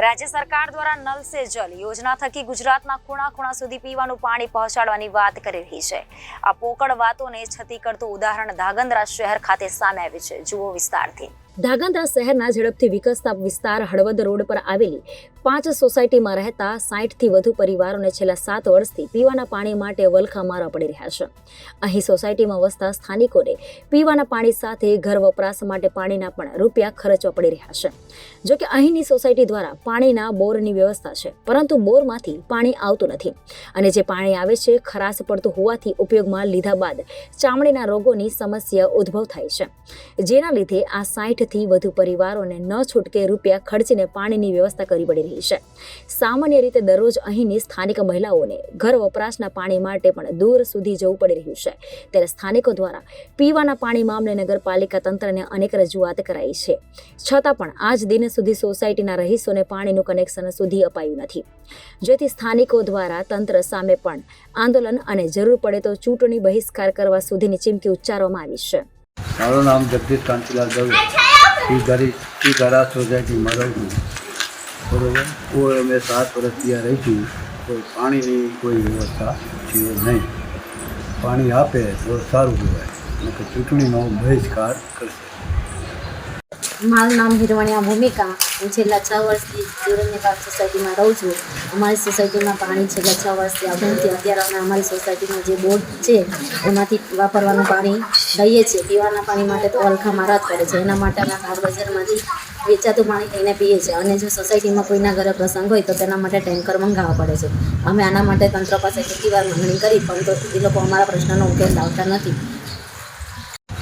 રાજ્ય સરકાર દ્વારા નલ સે જલ યોજના થકી ગુજરાતના ખૂણા ખૂણા સુધી પીવાનું પાણી પહોંચાડવાની વાત કરી રહી છે। આ પોકળ વાતોને છતી કરતું ઉદાહરણ ધાંગધ્રા શહેર ખાતે સામે આવ્યું છે। જુઓ વિસ્તારથી। ધાંગધ્રા શહેરના ઝડપથી વિકસતા વિસ્તાર હળવદ રોડ પર આવેલી 5 સોસાયટીમાં રહેતા 60 થી વધુ પરિવારોને છેલ્લા 7 વર્ષથી પીવાના પાણી માટે વલખા મારવા પડી રહ્યા છે। અહીં સોસાયટીમાં વસતા સ્થાનિકોને પીવાના પાણી સાથે ઘર વપરાશ માટે પાણીના પણ રૂપિયા ખર્ચવા પડી રહ્યા છે। જો કે અહીંની સોસાયટી દ્વારા પાણીના બોરની વ્યવસ્થા છે, પરંતુ બોરમાંથી પાણી આવતું નથી અને જે પાણી આવે છે ખરાશ પડતું હોવાથી ઉપયોગમાં લીધા બાદ ચામડીના રોગોની સમસ્યા ઉદ્ભવ થાય છે, જેના લીધે આ 60 થી વધુ પરિવારોને ન છૂટકે રૂપિયા ખર્ચીને પાણીની વ્યવસ્થા કરવી પડી રહી છે। સામાન્ય રીતે દરરોજ અહીંની સ્થાનિક મહિલાઓને ઘર વપરાશના પાણી માટે પણ દૂર સુધી જવું પડી રહ્યું છે। ત્યારે સ્થાનિકો દ્વારા પીવાના પાણી મામલે નગરપાલિકા તંત્રને અનેક રજૂઆત કરાઈ છે, છતાં પણ આજ દિન સુધી સોસાયટીના રહીશોને પાણીનું કનેક્શન સુધી અપાયું નથી, જેથી સ્થાનિકો દ્વારા તંત્ર સામે પણ આંદોલન અને જરૂર પડે તો ચૂંટણી બહિષ્કાર કરવા સુધીની ચીમકી ઉચ્ચારવામાં આવી છે। મારું નામ જગદીશ કાંતિલાલ દવે, ઘરા સોસાયટીમાં રહું છું, બરાબર। કોઈ અમે 7 વર્ષ ત્યાં રહી છું, કોઈ પાણીની કોઈ વ્યવસ્થા છે નહીં। પાણી આપે તો સારું કહેવાય, અને કે ચૂંટણીનો બહિષ્કાર કરશે। મારું નામ હિરવણિયા ભૂમિકા। હું છેલ્લા 6 વર્ષથી હિરણ્યપાળ સોસાયટીમાં રહું છું। અમારી સોસાયટીમાં પાણી છેલ્લા 6 વર્ષથી આવતું નથી। અત્યારે અમે અમારી સોસાયટીમાં જે બોર છે એમાંથી વાપરવાનું પાણી લઈએ છીએ। પીવાના પાણી માટે તો વલખા મારવા જ પડે છે, એના માટે અમે ભાર બજારમાંથી વેચાતું પાણી લઈને પીએ છીએ। અને જો સોસાયટીમાં કોઈના ઘરે પ્રસંગ હોય તો તેના માટે ટેન્કર મંગાવવા પડે છે। અમે આના માટે તંત્ર પાસે કેટલી વાર માંગણી કરી, પણ તો એ લોકો અમારા પ્રશ્નનો ઉકેલ લાવતા નથી।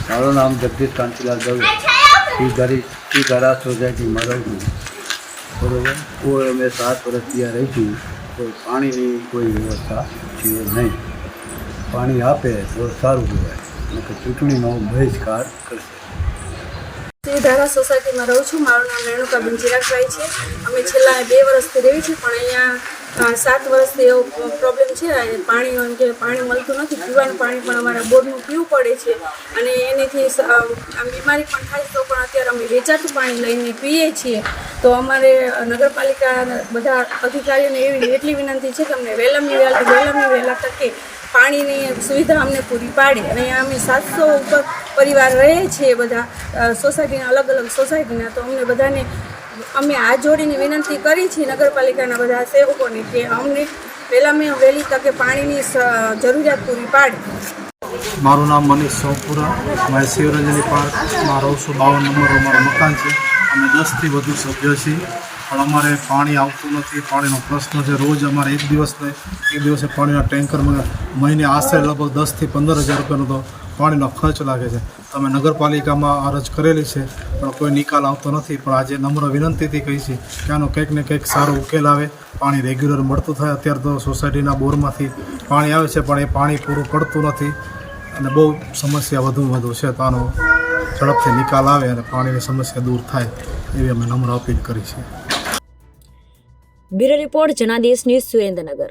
મારું નામ જગદીશ કાંતિલાલ દવે, ઘરા સોસાયટીમાં રહું છું, બરાબર। કોઈ અમે 7 વર્ષ ત્યાં રહી છું, કોઈ પાણીની કોઈ વ્યવસ્થા છે નહીં। પાણી આપે તો સારું કહેવાય, અને કે ચૂંટણીનો બહિષ્કાર કરશે। ધારા સોસાયટીમાં રહું છું। મારું નામ રેણુકાબેન ચિરાગભાઈ છે। અમે છેલ્લા 2 વર્ષથી રહીએ છીએ, પણ અહીંયા 7 વર્ષથી એવો પ્રોબ્લેમ છે, પાણી કે પાણી મળતું નથી। પીવાનું પાણી પણ અમારા બોરનું પીવું પડે છે, અને એનાથી બીમારી પણ થાય તો પણ અત્યારે અમે વેચાતું પાણી લઈને પીએ છીએ। તો અમારે નગરપાલિકા બધા અધિકારીઓને એટલી વિનંતી છે કે અમને વહેલામાં વહેલા તકે પાણીની સુવિધા અમને પૂરી પાડે। અહીંયા અમે 700 ઉપર પરિવાર રહે છીએ, બધા સોસાયટીના અલગ અલગ સોસાયટીના। તો અમને બધાને અમે હાથ જોડીને વિનંતી કરી છે નગરપાલિકાના બધા સેવકોને કે અમને વહેલામાં વહેલી તકે પાણીની જરૂરિયાત પૂરી પાડે। મારું નામ મનીષ સોપુરા, મારે શિવરંજની પાર્કમાં રહું છું। 52 નંબર અમારું મકાન છે। અમે 10 થી વધુ સભ્યો છીએ, પણ અમારે પાણી આવતું નથી। પાણીનો પ્રશ્ન છે। રોજ અમારે એક દિવસે પાણીના ટેન્કર મહિને આશરે લગભગ 10 થી 15 હજાર રૂપિયાનો તો પાણીનો ખર્ચ લાગે છે। અમે નગરપાલિકામાં અરજ કરેલી છે, પણ કોઈ નિકાલ આવતો નથી। પણ આજે નમ્ર વિનંતીથી કહી છે કે આનો કંઈક ને કંઈક સારો ઉકેલ આવે, પાણી રેગ્યુલર મળતું થાય। અત્યારે તો સોસાયટીના બોરમાંથી પાણી આવે છે, પણ એ પાણી પૂરું પડતું નથી, અને બહુ સમસ્યા વધુ છે। તો આનો ઝડપથી નિકાલ આવે અને પાણીની સમસ્યા દૂર થાય એવી અમે નમ્ર અપીલ કરી છે। Bureau report Janadesh news, Surendranagar.